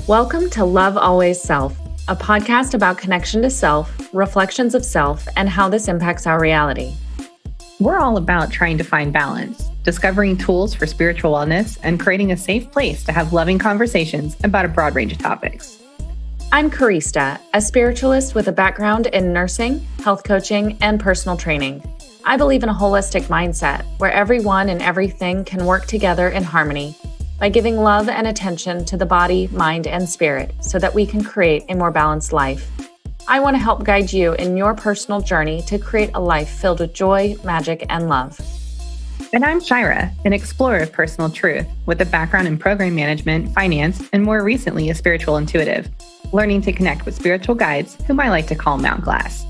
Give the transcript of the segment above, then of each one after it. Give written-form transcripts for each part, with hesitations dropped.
Welcome to Love Always Self, a podcast about connection to self, reflections of self, and how this impacts our reality. We're all about trying to find balance, discovering tools for spiritual wellness, and creating a safe place to have loving conversations about a broad range of topics. I'm Karista, a spiritualist with a background in nursing, health coaching, and personal training. I believe in a holistic mindset where everyone and everything can work together in harmony by giving love and attention to the body, mind, and spirit so that we can create a more balanced life. I want to help guide you in your personal journey to create a life filled with joy, magic, and love. And I'm Shyra, an explorer of personal truth with a background in program management, finance, and more recently a spiritual intuitive, learning to connect with spiritual guides whom I like to call Mount Glass.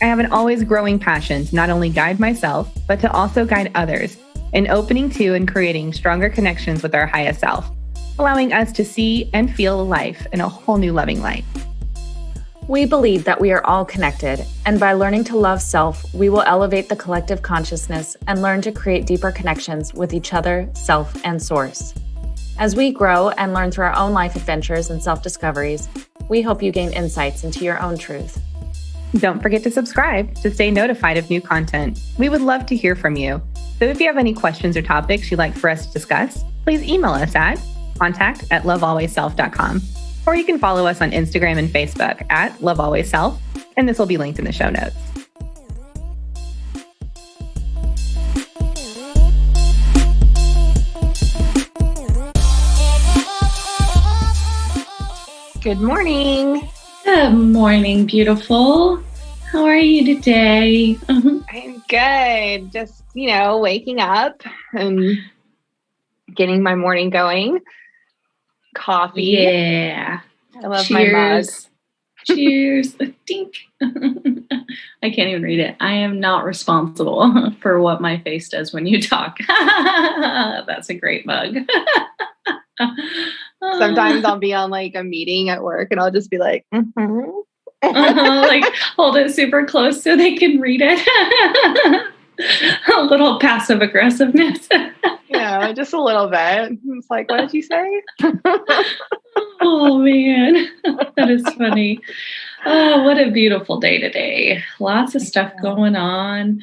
I have an always growing passion to not only guide myself, but to also guide others in opening to and creating stronger connections with our highest self, allowing us to see and feel life in a whole new loving light. We believe that we are all connected, and by learning to love self, we will elevate the collective consciousness and learn to create deeper connections with each other, self, and source. As we grow and learn through our own life adventures and self-discoveries, we hope you gain insights into your own truth. Don't forget to subscribe to stay notified of new content. We would love to hear from you. So if you have any questions or topics you'd like for us to discuss, please email us at contact@lovealwaysself.com. Or you can follow us on Instagram and Facebook at lovealwaysself, and this will be linked in the show notes. Good morning. Good morning, beautiful. How are you today? I'm good. Just, waking up and getting my morning going. Coffee. Yeah. I love my mug. Cheers. Dink. I can't even read it. I am not responsible for what my face does when you talk. That's a great mug. Sometimes I'll be on like a meeting at work and I'll just be like, like hold it super close so they can read it. A little passive aggressiveness. Yeah, just a little bit. It's like, what did you say? Oh man, that is funny. Oh, what a beautiful day today. Lots of stuff going on.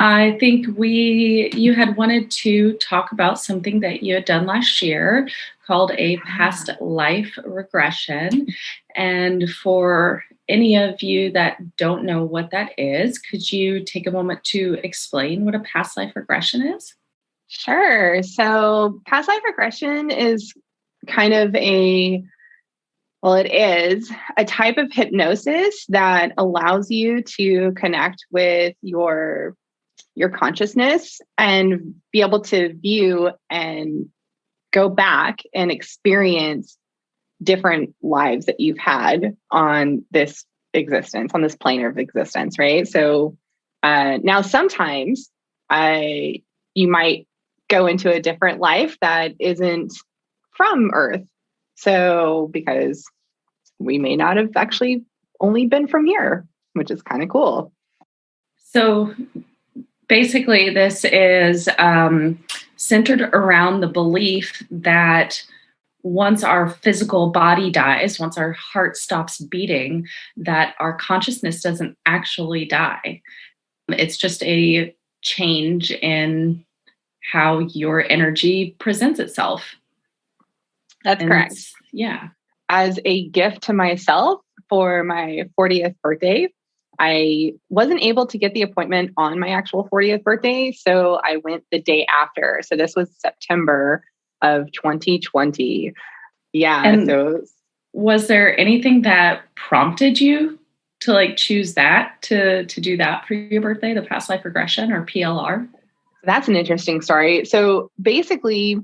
I think you had wanted to talk about something that you had done last year called a past life regression. And for any of you that don't know what that is, could you take a moment to explain what a past life regression is? Sure. So past life regression is kind of it is a type of hypnosis that allows you to connect with your consciousness and be able to view and go back and experience different lives that you've had on this existence, on this plane of existence, right? So now sometimes you might go into a different life that isn't from Earth. So because we may not have actually only been from here, which is kind of cool. So basically, this is centered around the belief that once our physical body dies, once our heart stops beating, that our consciousness doesn't actually die. It's just a change in how your energy presents itself. That's correct. Yeah. As a gift to myself for my 40th birthday, I wasn't able to get the appointment on my actual 40th birthday, so I went the day after. So this was September of 2020. Yeah. And was there anything that prompted you to choose that to do that for your birthday, the past life regression or PLR? That's an interesting story. So basically,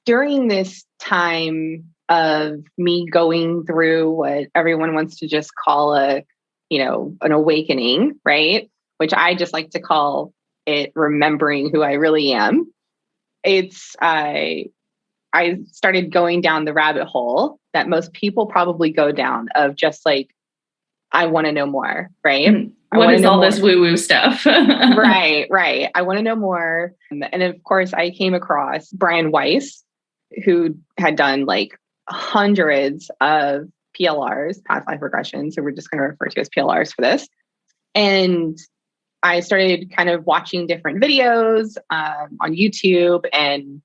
during this time of me going through what everyone wants to just call an awakening, right? Which I just like to call it remembering who I really am. I started going down the rabbit hole that most people probably go down of just like, I want to know more, right? What is all this woo-woo stuff? Right. I want to know more. And of course, I came across Brian Weiss, who had done like hundreds of PLRs, past life regression. So we're just going to refer to as PLRs for this. And I started kind of watching different videos on YouTube. And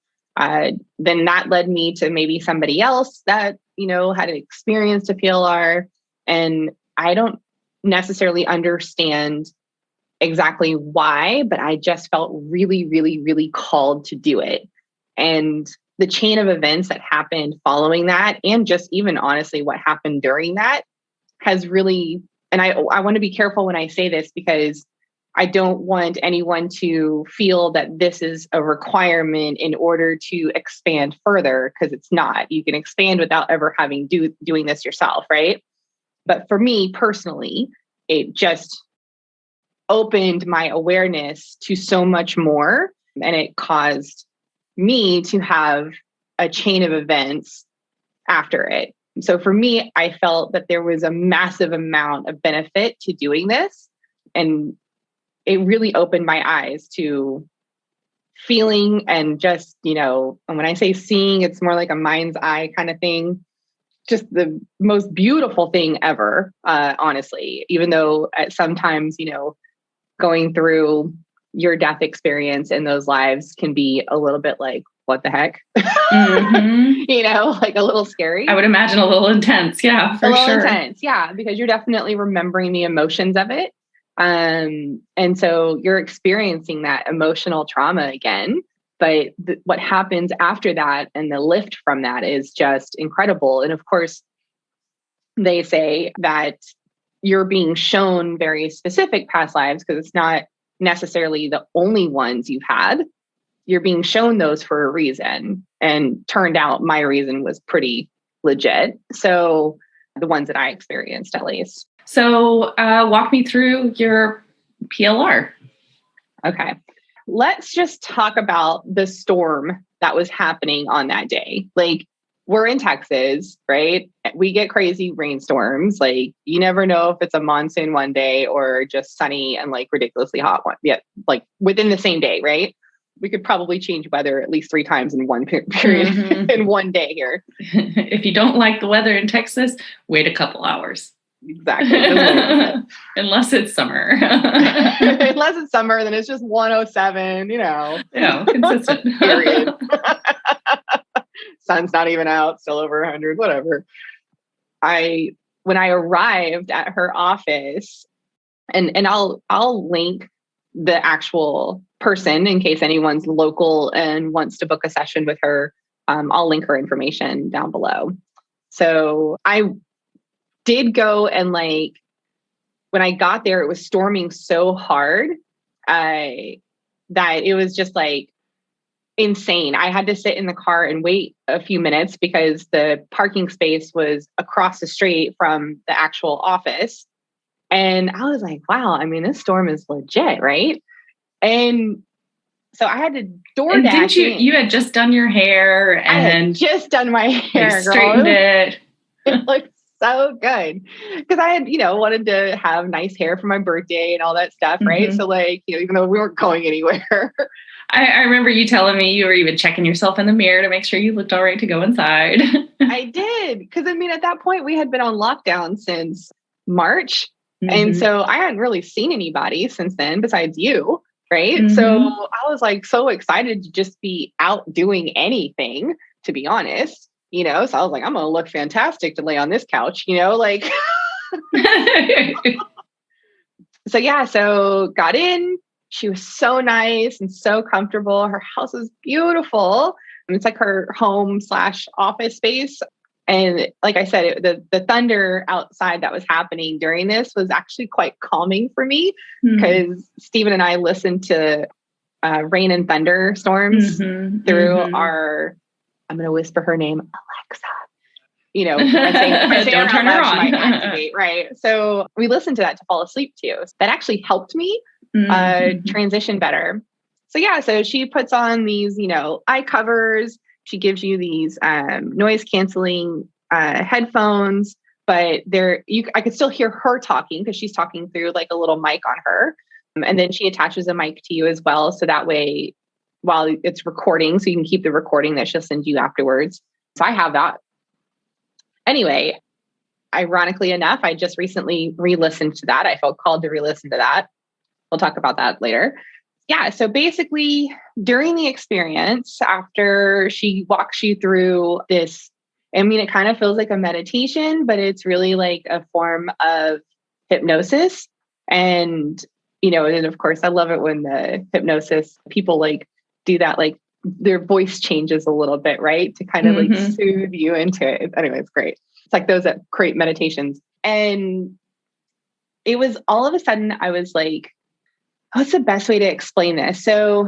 then that led me to maybe somebody else that, had experienced a PLR. And I don't necessarily understand exactly why, but I just felt really, really, really called to do it. And the chain of events that happened following that, and just even honestly what happened during that, has really, and I want to be careful when I say this, because I don't want anyone to feel that this is a requirement in order to expand further, because it's not. You can expand without ever having doing this yourself, right? But for me personally, it just opened my awareness to so much more, and it caused me to have a chain of events after it. So for me, I felt that there was a massive amount of benefit to doing this, and it really opened my eyes to feeling, and just, and when I say seeing, it's more like a mind's eye kind of thing. Just the most beautiful thing ever, honestly, even though at sometimes, going through your death experience in those lives can be a little bit like, what the heck? Mm-hmm. Like a little scary. I would imagine a little intense. Yeah, for sure. Intense. Yeah, because you're definitely remembering the emotions of it. And so you're experiencing that emotional trauma again. But what happens after that and the lift from that is just incredible. And of course, they say that you're being shown very specific past lives, because it's not necessarily the only ones you've had. You're being shown those for a reason. And turned out my reason was pretty legit. So the ones that I experienced, at least. So walk me through your PLR. Okay. Let's just talk about the storm that was happening on that day. Like, we're in Texas, right? We get crazy rainstorms. Like, you never know if it's a monsoon one day or just sunny and like ridiculously hot one. Yeah, like within the same day, right? We could probably change weather at least 3 times in one period in one day here. If you don't like the weather in Texas, wait a couple hours. Exactly. Unless it's summer. Unless it's summer, then it's just 107, Yeah, consistent. Period. Sun's not even out, still over 100, whatever. When I arrived at her office, and I'll link the actual person in case anyone's local and wants to book a session with her. I'll link her information down below. So I did go, and like, when I got there, it was storming so hard that it was just like insane. I had to sit in the car and wait a few minutes because the parking space was across the street from the actual office. And I was like, wow, I mean, this storm is legit, right? And so I had to DoorDash. Didn't you had just done your hair, and I had just done my hair, straightened it. It looked so good because I had, wanted to have nice hair for my birthday and all that stuff, right? Mm-hmm. So like, even though we weren't going anywhere. I remember you telling me you were even checking yourself in the mirror to make sure you looked all right to go inside. I did. Because at that point we had been on lockdown since March. Mm-hmm. And so I hadn't really seen anybody since then besides you. Right. Mm-hmm. So I was like so excited to just be out doing anything, to be honest, so I was like, I'm going to look fantastic to lay on this couch, like. So got in. She was so nice and so comfortable. Her house is beautiful. And it's like her home/office space. And like I said, the thunder outside that was happening during this was actually quite calming for me because Stephen and I listened to rain and thunder storms through our, I'm going to whisper her name, Alexa. If I say don't turn her on. She might activate, right? So we listened to that to fall asleep too. So that actually helped me transition better. So she puts on these, eye covers. She gives you these noise canceling headphones, but I could still hear her talking because she's talking through like a little mic on her. And then she attaches a mic to you as well. So that way, while it's recording, so you can keep the recording that she'll send you afterwards. So I have that Anyway, ironically enough, I just recently re-listened to that. I felt called to re-listen to that. We'll talk about that later. Yeah. So basically during the experience, after she walks you through this, I mean, it kind of feels like a meditation, but it's really like a form of hypnosis. And, and of course, I love it when the hypnosis people like do that, like their voice changes a little bit, right? To kind of like soothe you into it. Anyway, it's great. It's like those that create meditations. And it was all of a sudden, I was like, what's the best way to explain this? So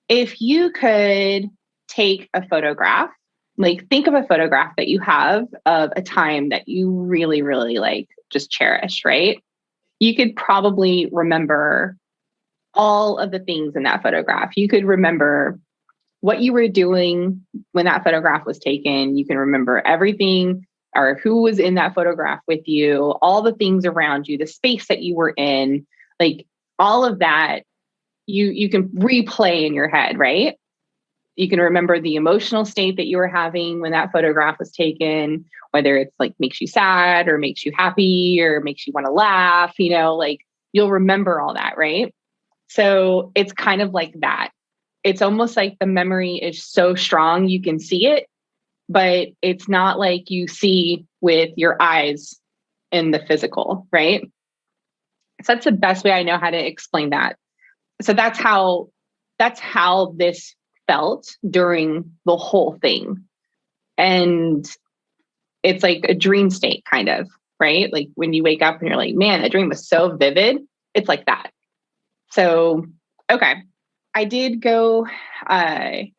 if you could take a photograph, like think of a photograph that you have of a time that you really, really like just cherish, right? You could probably remember all of the things in that photograph. You could remember what you were doing when that photograph was taken. You can remember everything or who was in that photograph with you, all the things around you, the space that you were in, like all of that you can replay in your head, right? You can remember the emotional state that you were having when that photograph was taken, whether it's like makes you sad or makes you happy or makes you want to laugh, like you'll remember all that, right? So it's kind of like that. It's almost like the memory is so strong you can see it, but it's not like you see with your eyes in the physical, right? So that's the best way I know how to explain that. So that's how this felt during the whole thing. And it's like a dream state kind of, right? Like when you wake up and you're like, man, that dream was so vivid. It's like that. So, okay. I did go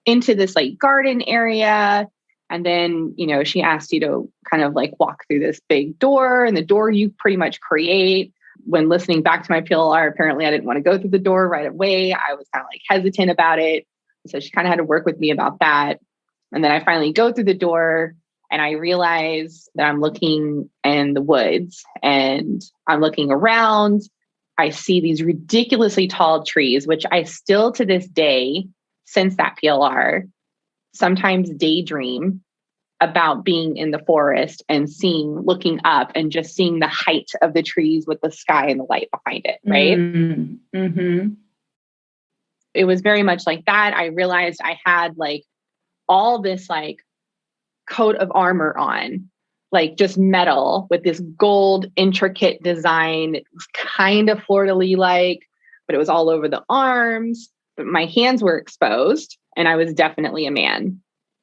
into this like garden area. And then, she asked you to kind of like walk through this big door, and the door you pretty much create. When listening back to my PLR, apparently I didn't want to go through the door right away. I was kind of like hesitant about it. So she kind of had to work with me about that. And then I finally go through the door and I realize that I'm looking in the woods and I'm looking around. I see these ridiculously tall trees, which I still to this day, since that PLR, sometimes daydream about being in the forest and looking up and just seeing the height of the trees with the sky and the light behind it, right? Mm-hmm. It was very much like that. I realized I had like all this like coat of armor on, like just metal with this gold intricate design. It was kind of fleur-de-lis like, but it was all over the arms. But my hands were exposed and I was definitely a man.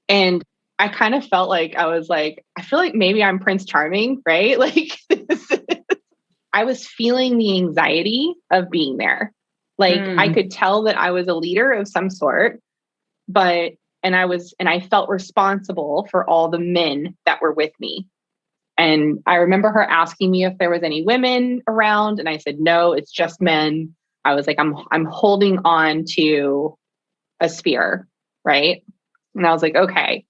And I kind of felt like I feel like maybe I'm Prince Charming, right? Like I was feeling the anxiety of being there. Like I could tell that I was a leader of some sort, and I felt responsible for all the men that were with me. And I remember her asking me if there was any women around. And I said, no, it's just men. I was like, I'm holding on to a spear. Right. And I was like, okay,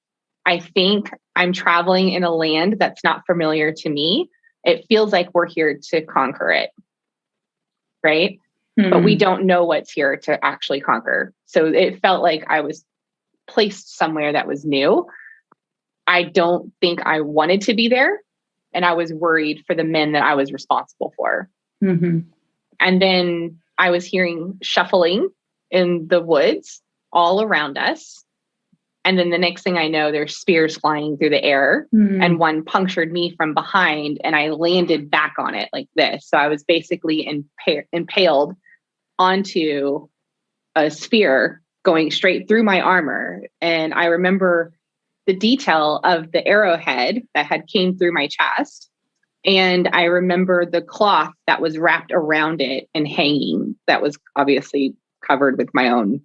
I think I'm traveling in a land that's not familiar to me. It feels like we're here to conquer it. Right. Mm-hmm. But we don't know what's here to actually conquer. So it felt like I was placed somewhere that was new. I don't think I wanted to be there. And I was worried for the men that I was responsible for. Mm-hmm. And then I was hearing shuffling in the woods all around us. And then the next thing I know, there's spears flying through the air, and one punctured me from behind and I landed back on it like this. So I was basically impaled onto a spear going straight through my armor. And I remember the detail of the arrowhead that had came through my chest. And I remember the cloth that was wrapped around it and hanging, that was obviously covered with my own,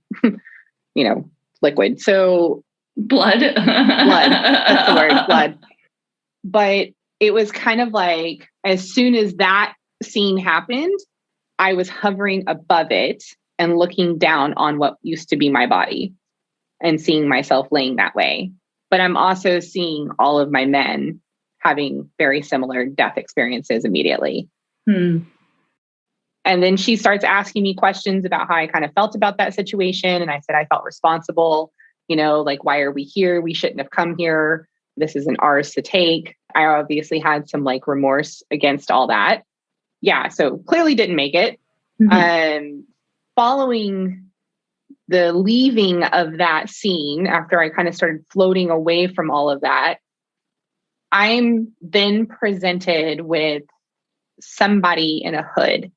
liquid. So blood. That's the word, blood. But it was kind of like, as soon as that scene happened, I was hovering above it and looking down on what used to be my body and seeing myself laying that way. But I'm also seeing all of my men having very similar death experiences immediately. And then she starts asking me questions about how I kind of felt about that situation. And I said, I felt responsible, like, why are we here? We shouldn't have come here. This isn't ours to take. I obviously had some like remorse against all that. Yeah. So clearly didn't make it. Following the leaving of that scene, after I kind of started floating away from all of that, I'm then presented with somebody in a hood.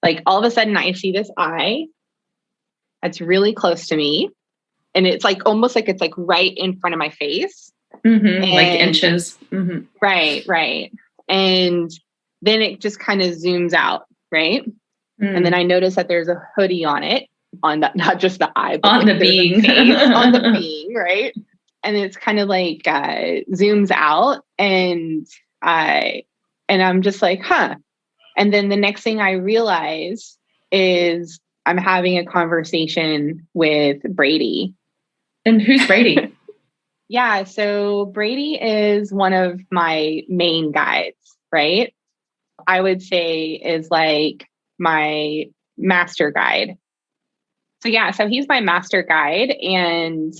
Like all of a sudden I see this eye that's really close to me. And it's like almost like it's like right in front of my face. Like inches. Right. And then it just kind of zooms out, right? And then I notice that there's a hoodie on it, on the, not just the eye, but on like the being. on the being, right? And it's kind of like zooms out, and I'm just like, huh. And then the next thing I realize is I'm having a conversation with Brady. And who's Brady? Yeah, so Brady is one of my main guides, right? I would say is like my master guide. So yeah, so he's my master guide. And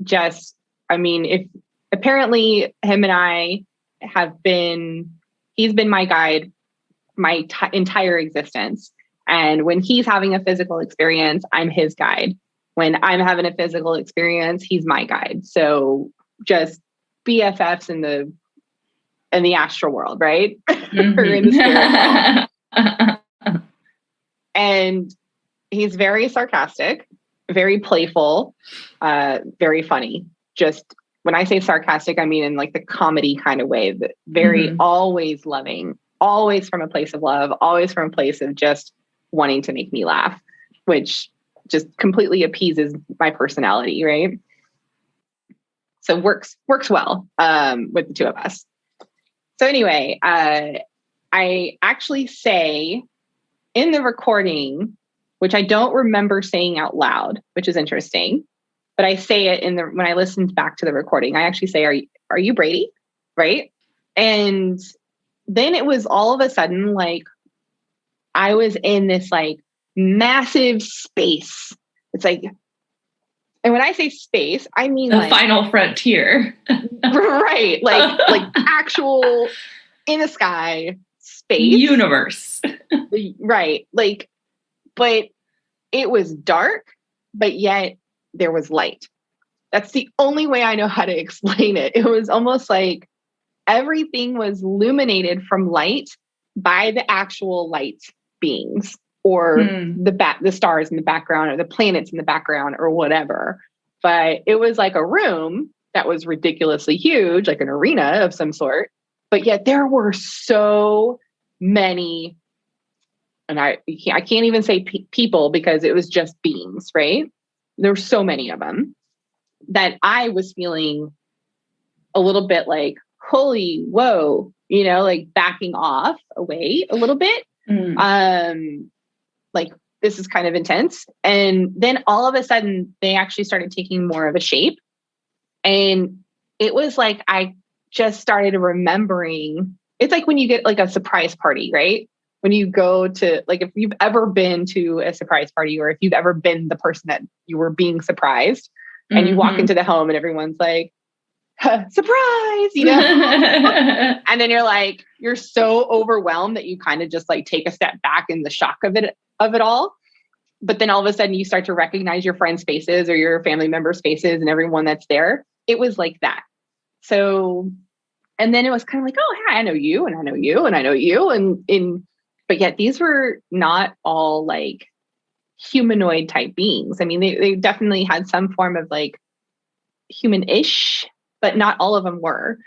if apparently him and I he's been my guide my entire existence. And when he's having a physical experience, I'm his guide. When I'm having a physical experience, he's my guide. So just BFFs in the astral world, right? Or in the spirit world. And he's very sarcastic, very playful, very funny. Just when I say sarcastic, I mean in like the comedy kind of way, but very always loving, always from a place of love, always from a place of just wanting to make me laugh, which just completely appeases my personality, right? So works well with the two of us. So anyway, I actually say in the recording, which I don't remember saying out loud, which is interesting, but I say it when I listened back to the recording, I actually say, are you Brady? Right? And then it was all of a sudden like I was in this like massive space. It's like, and when I say space, I mean the like final frontier. Right. Like actual in the sky space. Universe. Right. Like, but it was dark, but yet there was light. That's the only way I know how to explain it. It was almost like everything was illuminated from light by the actual light beings, or the stars in the background, or the planets in the background, or whatever. But it was like a room that was ridiculously huge, like an arena of some sort. But yet there were so many, and I can't even say people because it was just beings, right? There were so many of them that I was feeling a little bit like, holy, whoa, like backing off away a little bit. Like this is kind of intense. And then all of a sudden they actually started taking more of a shape. And it was like, I just started remembering, it's like when you get like a surprise party, right? When you go to, like, if you've ever been to a surprise party, or if you've ever been the person that you were being surprised, and you walk into the home and everyone's like, surprise, and then you're so overwhelmed that you kind of just like take a step back in the shock of it all. But then all of a sudden you start to recognize your friends' faces or your family members' faces and everyone that's there. It was like that. So, and then it was kind of like, oh, hi, I know you, and I know you, and I know you. But yet these were not all like humanoid type beings. I mean, they definitely had some form of like human-ish, but not all of them were.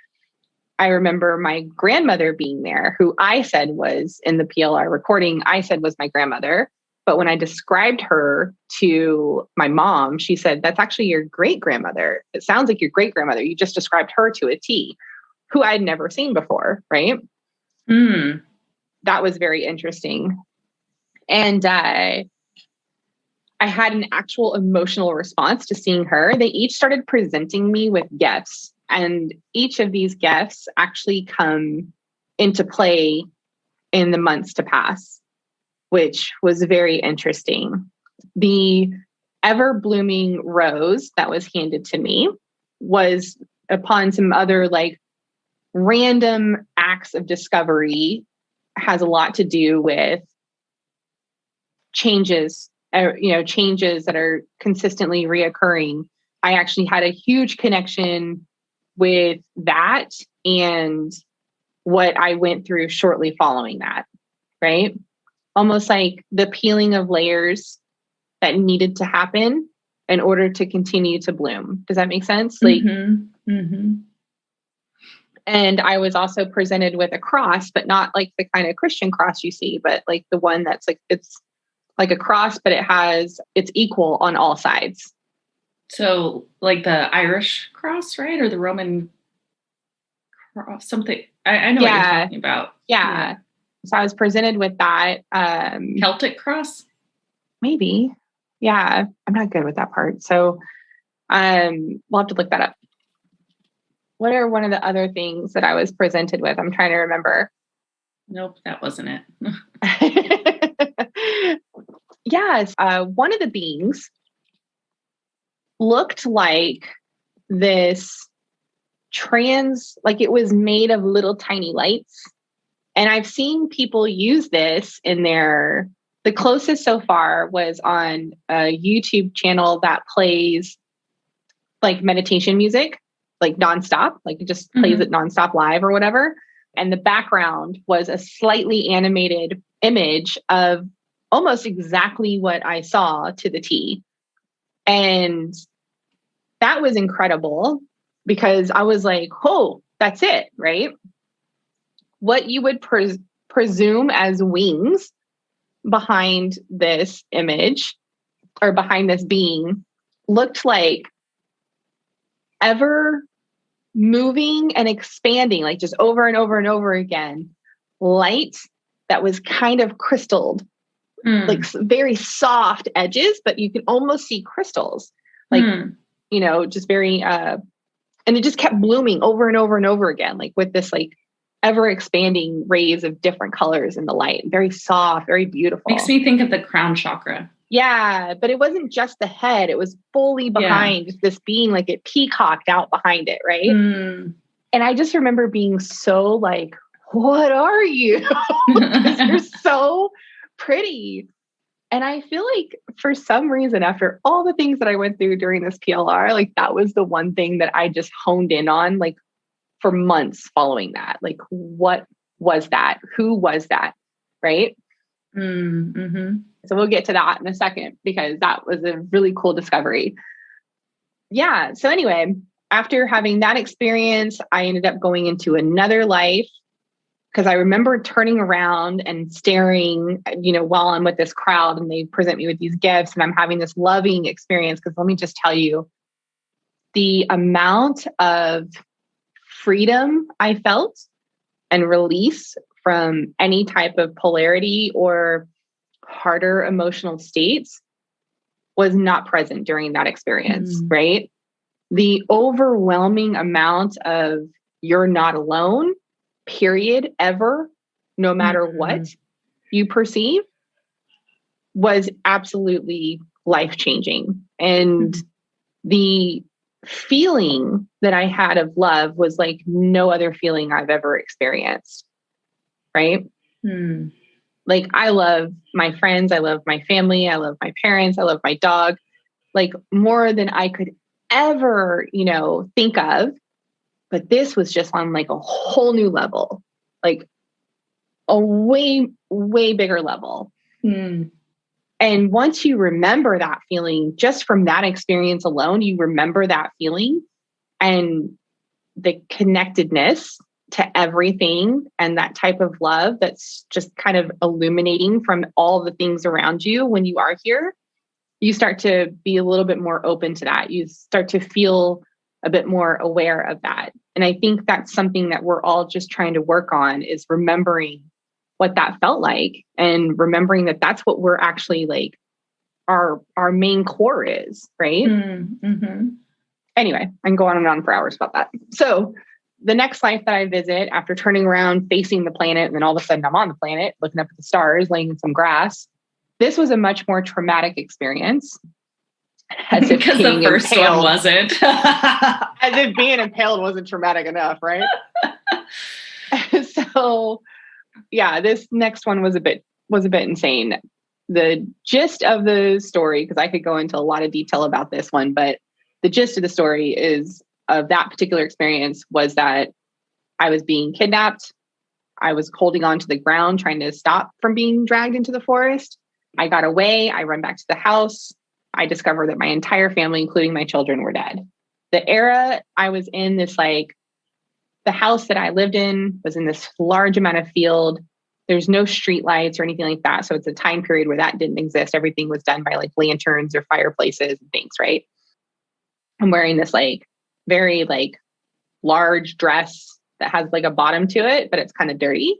I remember my grandmother being there, who I said was in the PLR recording, I said was my grandmother. But when I described her to my mom, she said, that's actually your great grandmother. It sounds like your great grandmother. You just described her to a T, who I'd never seen before. Right. That was very interesting. And I had an actual emotional response to seeing her. They each started presenting me with gifts, and each of these gifts actually come into play in the months to pass, which was very interesting. The ever blooming rose that was handed to me was upon some other like random acts of discovery has a lot to do with changes, changes that are consistently reoccurring. I actually had a huge connection with that and what I went through shortly following that, right? Almost like the peeling of layers that needed to happen in order to continue to bloom. Does that make sense? And I was also presented with a cross, but not like the kind of Christian cross you see, but like the one that's like, it's like a cross, but it's equal on all sides. So like the Irish cross, right? Or the Roman cross, something. I know what you're talking about. Yeah. So I was presented with that. Celtic cross? Maybe. Yeah. I'm not good with that part. So we'll have to look that up. What are one of the other things that I was presented with? I'm trying to remember. Nope, that wasn't it. Yes. One of the beings looked like this like it was made of little tiny lights. And I've seen people use this the closest so far was on a YouTube channel that plays like meditation music, like nonstop, like it just plays it nonstop live or whatever. And the background was a slightly animated image of almost exactly what I saw to the T. And that was incredible because I was like, oh, that's it, right? What you would presume as wings behind this image or behind this being looked like ever moving and expanding, like just over and over and over again, light that was kind of crystalled, like very soft edges, but you could almost see crystals, like, just very, and it just kept blooming over and over and over again, like with this like ever expanding rays of different colors in the light, very soft, very beautiful. Makes me think of the crown chakra. Yeah, but it wasn't just the head. It was fully behind this being, like it peacocked out behind it, right? And I just remember being so like, what are you? Because you're so pretty. And I feel like for some reason, after all the things that I went through during this PLR, like that was the one thing that I just honed in on, like for months following that. Like, what was that? Who was that? Right? So we'll get to that in a second because that was a really cool discovery. Yeah. So anyway, after having that experience, I ended up going into another life because I remember turning around and staring, while I'm with this crowd and they present me with these gifts and I'm having this loving experience. Because let me just tell you, the amount of freedom I felt and release from any type of polarity or harder emotional states was not present during that experience, right? The overwhelming amount of you're not alone, period, ever, no matter what you perceive, was absolutely life-changing. And the feeling that I had of love was like no other feeling I've ever experienced, right? Like, I love my friends. I love my family. I love my parents. I love my dog, like more than I could ever, think of. But this was just on like a whole new level, like a way, way bigger level. And once you remember that feeling, just from that experience alone, you remember that feeling and the connectedness to everything and that type of love that's just kind of illuminating from all the things around you when you are here, you start to be a little bit more open to that. You start to feel a bit more aware of that. And I think that's something that we're all just trying to work on, is remembering what that felt like and remembering that that's what we're actually like our main core is, right? Anyway, I can go on and on for hours about that. So the next life that I visit, after turning around, facing the planet, and then all of a sudden I'm on the planet, looking up at the stars, laying in some grass. This was a much more traumatic experience. As if because being the first impaled, one wasn't. as if being impaled wasn't traumatic enough, right? So yeah, this next one was a bit insane. The gist of the story, because I could go into a lot of detail about this one, but the gist of the story is of that particular experience was that I was being kidnapped. I was holding on to the ground, trying to stop from being dragged into the forest. I got away. I run back to the house. I discovered that my entire family, including my children, were dead. The era I was in, the house that I lived in was in this large amount of field. There's no street lights or anything like that. So it's a time period where that didn't exist. Everything was done by like lanterns or fireplaces and things, right? I'm wearing this like very like large dress that has like a bottom to it, but it's kind of dirty.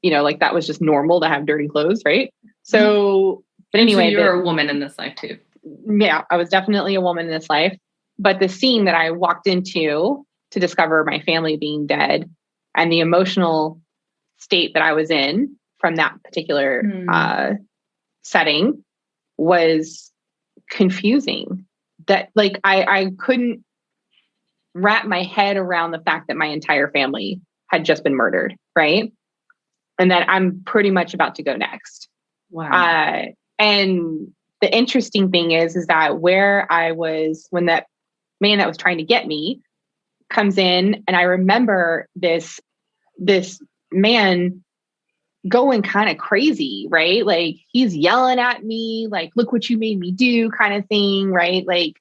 Like that was just normal to have dirty clothes, right? So, but anyway. So you're a woman in this life too. Yeah, I was definitely a woman in this life. But the scene that I walked into to discover my family being dead and the emotional state that I was in from that particular setting was confusing. That like I couldn't wrap my head around the fact that my entire family had just been murdered, right? And that I'm pretty much about to go next. Wow. And the interesting thing is that where I was when that man that was trying to get me comes in, and I remember this man going kind of crazy, right? Like he's yelling at me, like, look what you made me do kind of thing, right? Like,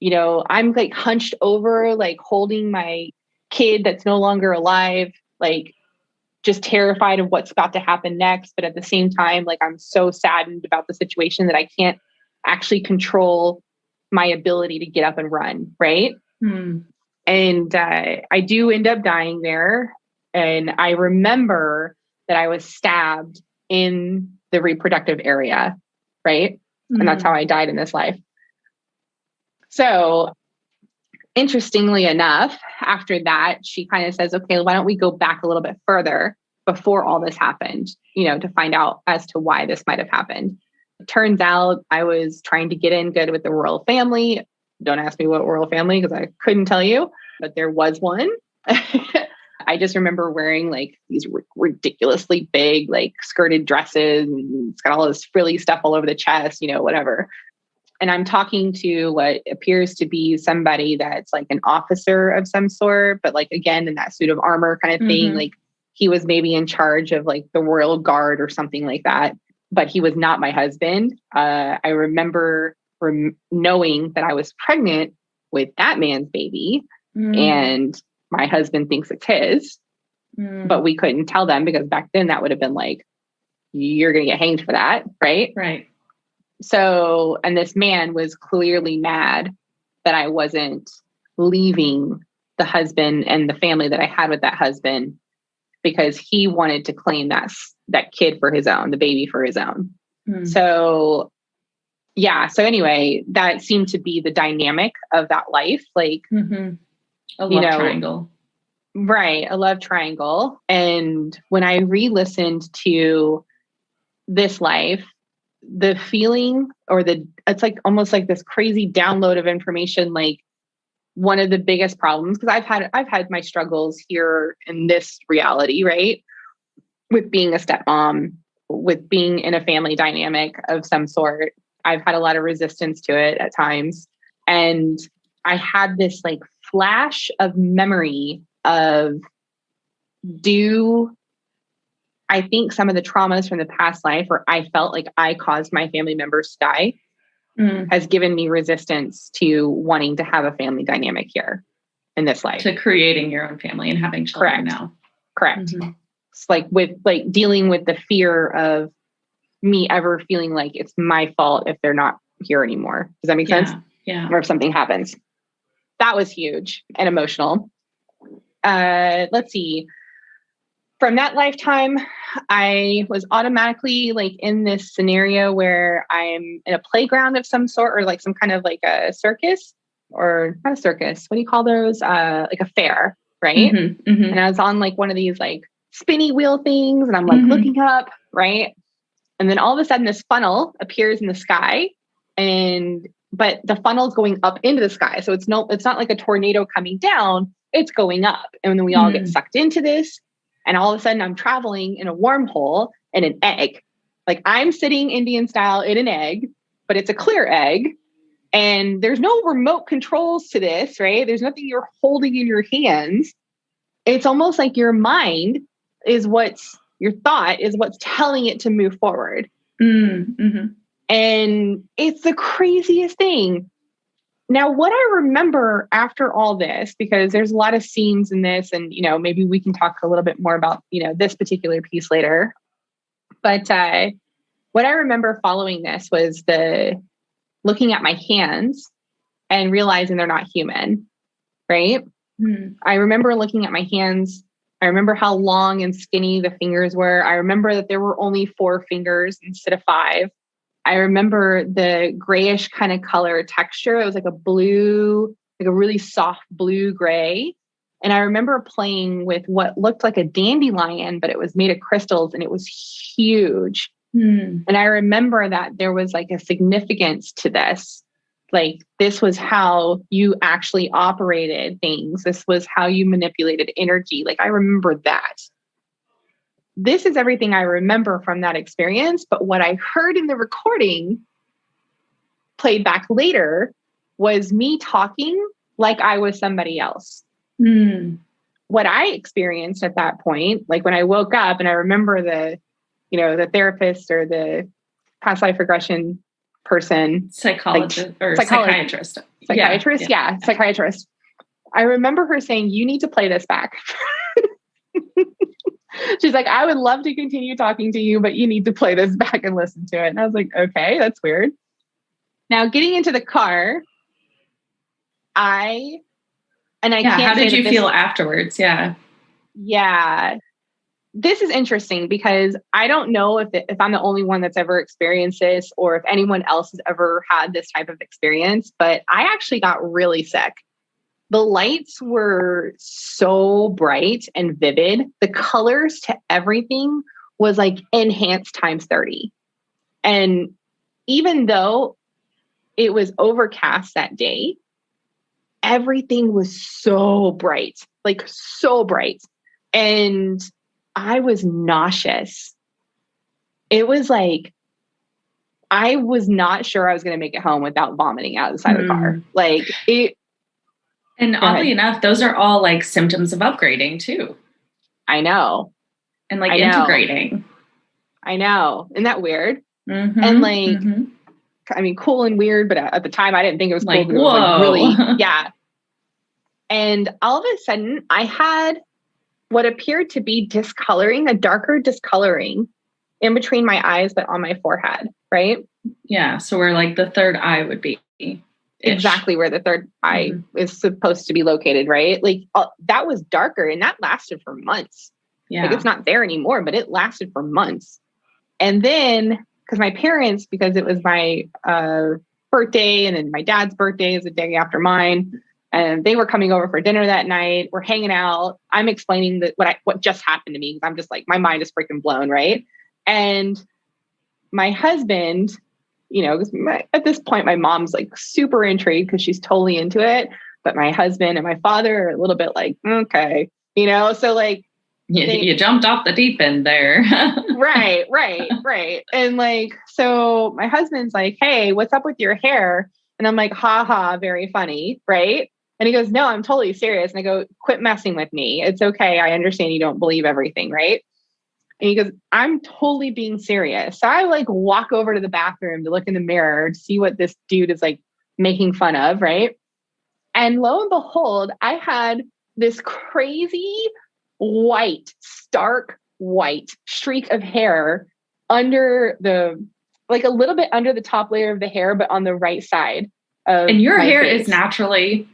I'm like hunched over, like holding my kid that's no longer alive, like just terrified of what's about to happen next. But at the same time, like I'm so saddened about the situation that I can't actually control my ability to get up and run, right? And I do end up dying there. And I remember that I was stabbed in the reproductive area, right? And that's how I died in this life. So interestingly enough, after that, she kind of says, okay, why don't we go back a little bit further before all this happened, to find out as to why this might have happened. It turns out I was trying to get in good with the royal family. Don't ask me what royal family, because I couldn't tell you, but there was one. I just remember wearing like these ridiculously big, like skirted dresses, and it's got all this frilly stuff all over the chest, whatever. And I'm talking to what appears to be somebody that's like an officer of some sort, but like, again, in that suit of armor kind of thing. Like he was maybe in charge of like the royal guard or something like that, but he was not my husband. I remember knowing that I was pregnant with that man's baby and my husband thinks it's his, but we couldn't tell them because back then that would have been like, you're going to get hanged for that. Right. Right. So, and this man was clearly mad that I wasn't leaving the husband and the family that I had with that husband because he wanted to claim that kid for his own, the baby for his own. So, yeah. So anyway, that seemed to be the dynamic of that life. Like, a love triangle. Right. A love triangle. And when I re-listened to this life, the feeling it's like almost like this crazy download of information. Like one of the biggest problems, because I've had my struggles here in this reality, right? With being a stepmom, with being in a family dynamic of some sort. I've had a lot of resistance to it at times. And I had this like flash of memory of I think some of the traumas from the past life where I felt like I caused my family members to die has given me resistance to wanting to have a family dynamic here in this life. To creating your own family and having children now. Correct. It's like with like dealing with the fear of me ever feeling like it's my fault if they're not here anymore. Does that make sense? Yeah. Or if something happens. That was huge and emotional. Let's see. From that lifetime, I was automatically like in this scenario where I'm in a playground of some sort, or like some kind of like a circus, or not a circus. What do you call those? Like a fair, right? And I was on like one of these like spinny wheel things, and I'm like looking up, right? And then all of a sudden this funnel appears in the sky and but the funnel's going up into the sky. So it's not like a tornado coming down, it's going up. And then we all get sucked into this. And all of a sudden I'm traveling in a wormhole in an egg. Like I'm sitting Indian style in an egg, but it's a clear egg. And there's no remote controls to this, right? There's nothing you're holding in your hands. It's almost like your mind is your thought is what's telling it to move forward. Mm-hmm. And it's the craziest thing. Now, what I remember after all this, because there's a lot of scenes in this, and, maybe we can talk a little bit more about, this particular piece later. But what I remember following this was looking at my hands and realizing they're not human, right? I remember looking at my hands. I remember how long and skinny the fingers were. I remember that there were only 4 fingers instead of 5. I remember the grayish kind of color texture. It was like a blue, like a really soft blue gray. And I remember playing with what looked like a dandelion, but it was made of crystals and it was huge. And I remember that there was like a significance to this. Like this was how you actually operated things. This was how you manipulated energy. Like I remember that. This is everything I remember from that experience. But what I heard in the recording played back later was me talking like I was somebody else. What I experienced at that point, like when I woke up and I remember the therapist or the past life regression person, psychiatrist. Psychiatrist. I remember her saying, "You need to play this back." She's like, "I would love to continue talking to you, but you need to play this back and listen to it." And I was like, okay, that's weird. Now getting into the car, I can't. How did you feel afterwards? Yeah. This is interesting because I don't know if I'm the only one that's ever experienced this or if anyone else has ever had this type of experience, but I actually got really sick. The lights were so bright and vivid. The colors to everything was like enhanced times 30. And even though it was overcast that day, everything was so bright, like so bright. And I was nauseous. It was like, I was not sure I was going to make it home without vomiting out of the side of the car. Like it. And oddly enough, those are all like symptoms of upgrading too. I know. And like integrating. I know. Isn't that weird? And like, I mean, cool and weird, but at the time I didn't think it was like, cool. Whoa. It was like really, yeah. And all of a sudden I had what appeared to be discoloring, a darker discoloring in between my eyes, but on my forehead, right? Yeah. So where like the third eye would be. Exactly where the third eye is supposed to be located, right? Like that was darker and that lasted for months. Yeah. Like it's not there anymore, but it lasted for months. And then, because my parents, because it was my birthday and then my dad's birthday is the day after mine, and they were coming over for dinner that night. We're hanging out. I'm explaining what just happened to me because I'm just like, my mind is freaking blown, right? And my husband, at this point, my mom's like super intrigued because she's totally into it. But my husband and my father are a little bit like, okay, so like. You jumped off the deep end there. Right. And like, so my husband's like, "Hey, what's up with your hair?" And I'm like, "Ha ha, very funny." Right. And he goes, "No, I'm totally serious." And I go, "Quit messing with me. It's okay. I understand you don't believe everything." Right. And he goes, "I'm totally being serious." So I like walk over to the bathroom to look in the mirror to see what this dude is like making fun of. Right. And lo and behold, I had this crazy white, stark white streak of hair under like a little bit under the top layer of the hair, but on the right side of and your hair face. Is naturally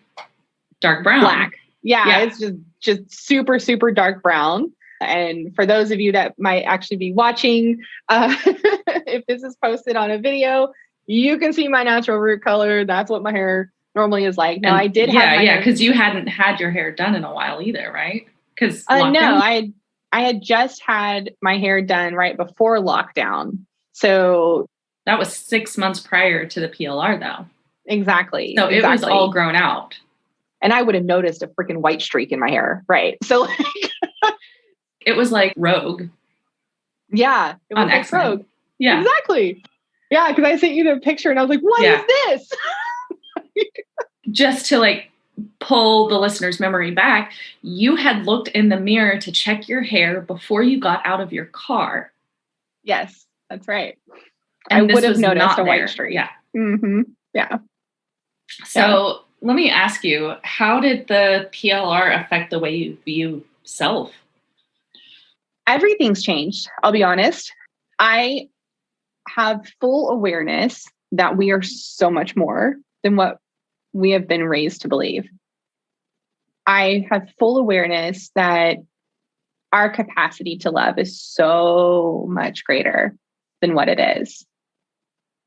dark brown. Black. Yeah. It's just super, super dark brown. And for those of you that might actually be watching, if this is posted on a video, you can see my natural root color. That's what my hair normally is like. Now I did have because you hadn't had your hair done in a while either, right? Because no, I had just had my hair done right before lockdown. So that was 6 months prior to the PLR though. Exactly. So it was all grown out. And I would have noticed a freaking white streak in my hair. Right. So like, it was like Rogue. Yeah. It was like Rogue. Yeah. Exactly. Yeah. Cause I sent you the picture and I was like, what is this? Just to like pull the listener's memory back, you had looked in the mirror to check your hair before you got out of your car. Yes, that's right. And I would have noticed a white streak. Yeah. Mm-hmm. Yeah. So let me ask you, how did the PLR affect the way you view self? Everything's changed. I'll be honest. I have full awareness that we are so much more than what we have been raised to believe. I have full awareness that our capacity to love is so much greater than what it is.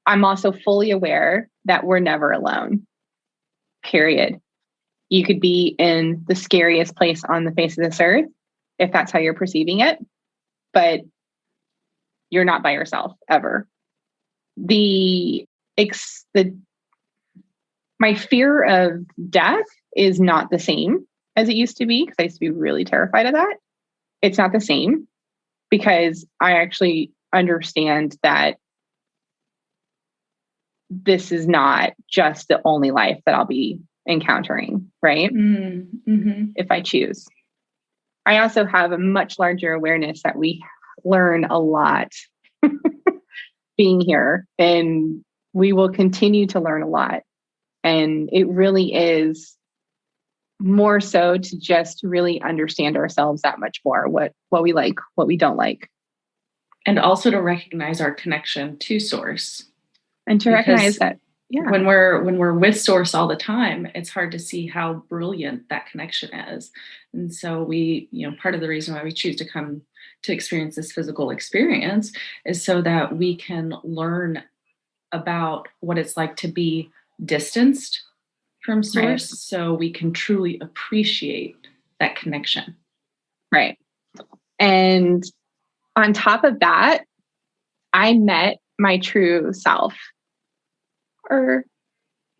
I'm also fully aware that we're never alone. Period. You could be in the scariest place on the face of this earth, if that's how you're perceiving it, but you're not by yourself ever. My fear of death is not the same as it used to be, because I used to be really terrified of that. It's not the same because I actually understand that this is not just the only life that I'll be encountering, right? Mm-hmm. If I choose. I also have a much larger awareness that we learn a lot being here, and we will continue to learn a lot. And it really is more so to just really understand ourselves that much more, what we like, what we don't like. And also to recognize our connection to source. And to recognize that, when we're with source all the time, it's hard to see how brilliant that connection is. And so we, part of the reason why we choose to come to experience this physical experience is so that we can learn about what it's like to be distanced from source, right, so we can truly appreciate that connection. Right. And on top of that, I met my true self, or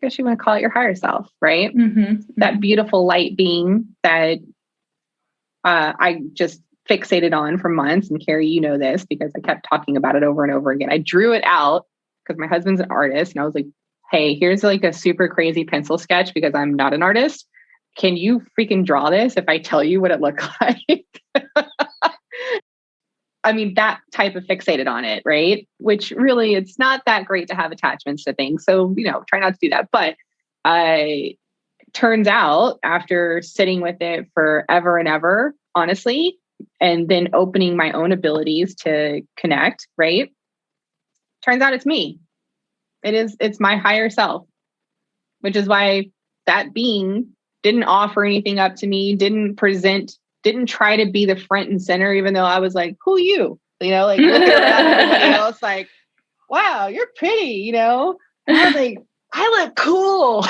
I guess you want to call it your higher self, right? Mm-hmm. That beautiful light being that I just fixated on for months. And Carrie, you know this because I kept talking about it over and over again. I drew it out because my husband's an artist, and I was like, hey, here's like a super crazy pencil sketch because I'm not an artist. Can you freaking draw this if I tell you what it looked like? I mean, that type of fixated on it, right? Which really, it's not that great to have attachments to things. So, try not to do that. But turns out after sitting with it forever and ever, honestly, and then opening my own abilities to connect, right? Turns out it's me. It's my higher self, which is why that being didn't offer anything up to me, didn't try to be the front and center, even though I was like, who you? Like looking around everybody else like, wow, you're pretty, And I was like, I look cool.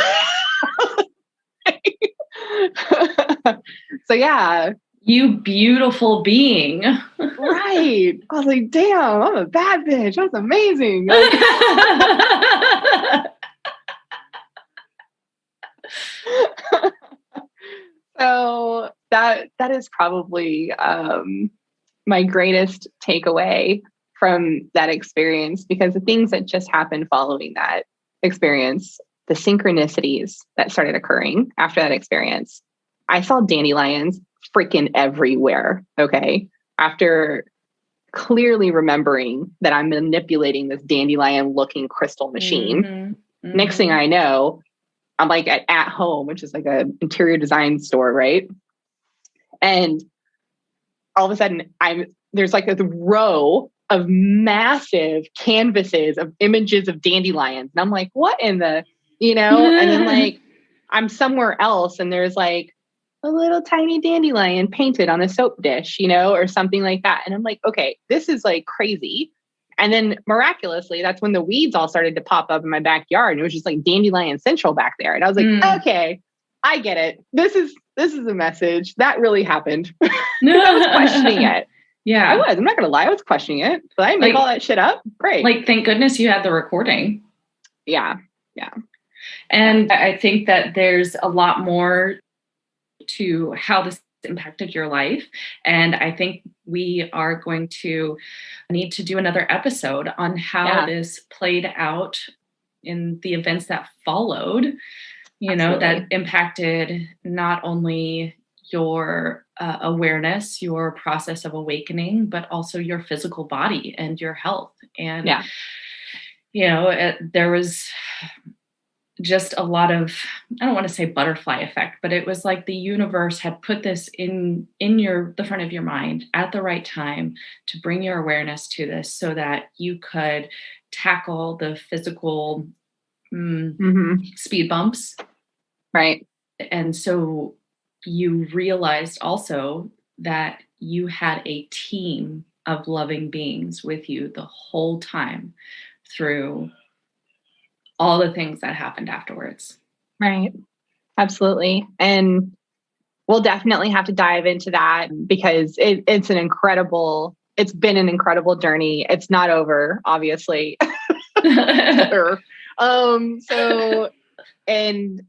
So yeah. You beautiful being. Right. I was like, damn, I'm a bad bitch. That's amazing. So that is probably my greatest takeaway from that experience, because the things that just happened following that experience, the synchronicities that started occurring after that experience, I saw dandelions freaking everywhere. Okay. After clearly remembering that I'm manipulating this dandelion looking crystal machine. Mm-hmm. Mm-hmm. Next thing I know, I'm like at home, which is like an interior design store, right? And all of a sudden there's like a row of massive canvases of images of dandelions. And I'm like, what in the, and then like I'm somewhere else and there's like a little tiny dandelion painted on a soap dish, or something like that. And I'm like, okay, this is like crazy. And then miraculously, that's when the weeds all started to pop up in my backyard. And it was just like dandelion central back there. And I was like, okay, I get it. This is a message. That really happened. I was questioning it. Yeah. I was. I'm not going to lie. I was questioning it. But I make all that shit up. Great. Like, thank goodness you had the recording. Yeah. Yeah. And I think that there's a lot more to how this impacted your life. And I think we are going to need to do another episode on how this played out in the events that followed, that impacted not only your awareness, your process of awakening, but also your physical body and your health. And, there was just a lot of, I don't want to say butterfly effect, but it was like the universe had put this in the front of your mind at the right time to bring your awareness to this so that you could tackle the physical speed bumps. Right. And so you realized also that you had a team of loving beings with you the whole time through all the things that happened afterwards. Right. Absolutely. And we'll definitely have to dive into that because it's been an incredible journey. It's not over, obviously. So, and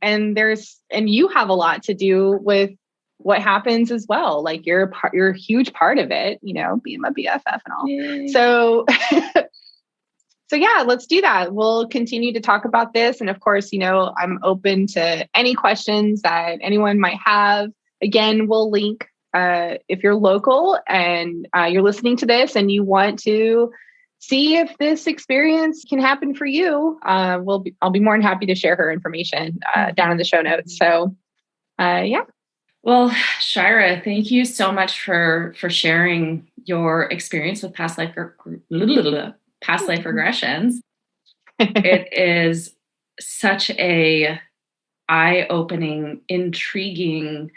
you have a lot to do with what happens as well. Like you're a huge part of it, being my BFF and all. Yay. So yeah, let's do that. We'll continue to talk about this. And of course, I'm open to any questions that anyone might have. Again, we'll link, if you're local and you're listening to this and you want to see if this experience can happen for you, I'll be more than happy to share her information down in the show notes. So yeah. Well, Shyra, thank you so much for sharing your experience with past life regressions. It is such a eye-opening, intriguing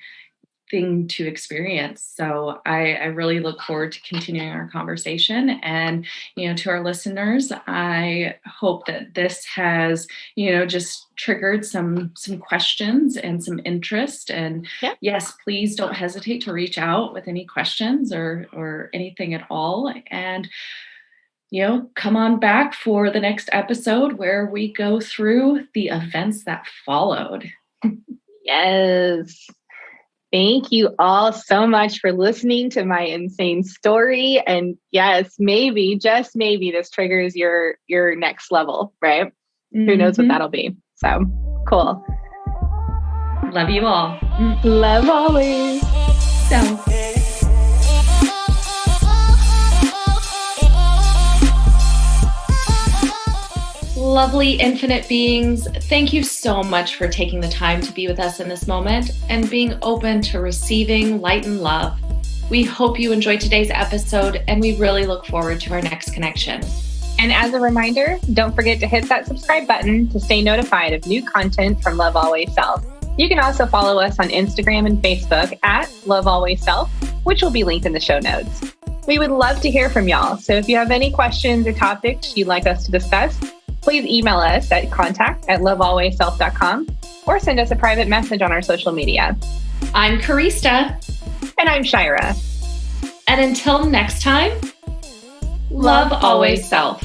thing to experience. So I really look forward to continuing our conversation. And, to our listeners, I hope that this has, just triggered some questions and some interest. And yes, please don't hesitate to reach out with any questions or anything at all. And come on back for the next episode where we go through the events that followed. Yes. Thank you all so much for listening to my insane story. And yes, maybe, just maybe this triggers your next level, right? Mm-hmm. Who knows what that'll be. So cool. Love you all. Love always. So. Lovely infinite beings, thank you so much for taking the time to be with us in this moment and being open to receiving light and love. We hope you enjoyed today's episode and we really look forward to our next connection. And as a reminder, don't forget to hit that subscribe button to stay notified of new content from Love Always Self. You can also follow us on Instagram and Facebook at Love Always Self, which will be linked in the show notes. We would love to hear from y'all. So if you have any questions or topics you'd like us to discuss, please email us at contact@lovealwaysself.com or send us a private message on our social media. I'm Karista. And I'm Shyra. And until next time, love always self.